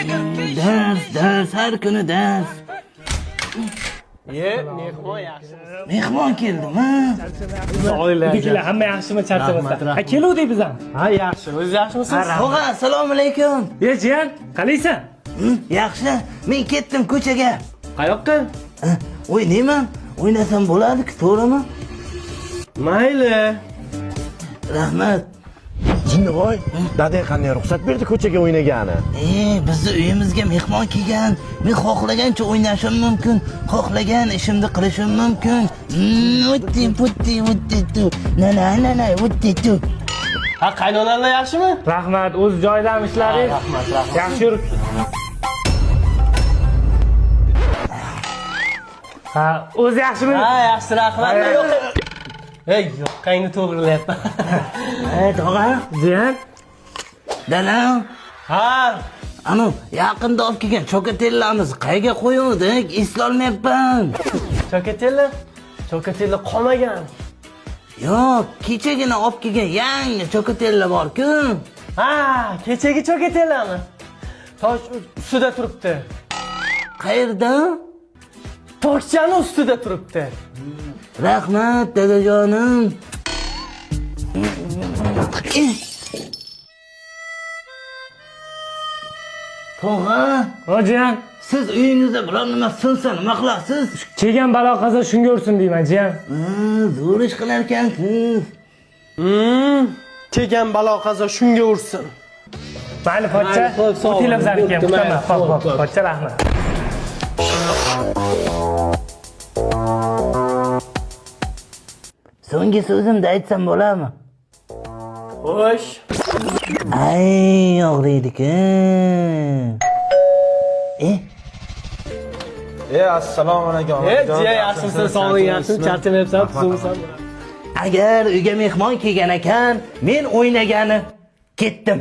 Ders, har kuni ders. Mehmon yaxshimisiz? Mehmon keldimi? Uydagilar hamma yaxshimi, charchamasdan? Ha, keluvdik biz ham. Ha, yaxshi. O'zingiz yaxshimisiz? Tog'a, assalomu alaykum. Jiyan, qalaysan? Yaxshi. Men ketdim ko'chaga. Qayoqqa? O'ynayman. O'ynasam bo'ladi-ku, to'g'rimi? Mayli. Rahmat. Jinnivoy, dadang qanday ruxsat berdi ko'chaga o'ynagani? Bizni uyimizga mehmon kelgan. Men xohlagancha o'ynashim mumkin, xohlagan ishimni qilishim mumkin. Vutti, na, vutti. Ha, qaynonanglar yaxshimi? Rahmat, o'z joyidami ishlaringiz? Rahmat. Yaxshi yuribsiz. Ha, o'zi yaxshimi? Ha, yaxshi, rahmat. Yo'q. Yo'q, qayni to'g'rilayapman. Tog'a, Jiyan, dadam. Ha, Ana, yaqinda olib kelgan chokatellarimiz qayerga qo'yuvdik? Eslolmayapman. Chokatellar qolmagan. Yo'q, kechagina olib kelgan yangi chokatellar bor-ku. Ha, kechagi chokatellarmi? Tosh ustida turibdi. Qayerda? Tokchani ustida turibdi. Rahmat, dadajonim. Tog'a, Jiyan, siz uyingizda biror nima sinsa nima qilasiz? kelgan balo qazo shunga ursin deyman, Jiyan. Zo'r ish qilar ekansiz. Kelgan balo qazo shunga ursin. Mayli, pochcha. O'tinglar bizlarga kutaman. Xo'p, pochcha, rahmat. So'nggi so'zimni aytsam bo'ladimi? Xo'sh. Ay, og'riydi-ku. Assalomu alaykum. Jiya yaxshimisiz, sog'lig'ing yaxshimi, charchamayapsan, tuzimsan. Agar uyga mehmon kelgan ekan, men o'ynagani ketdim.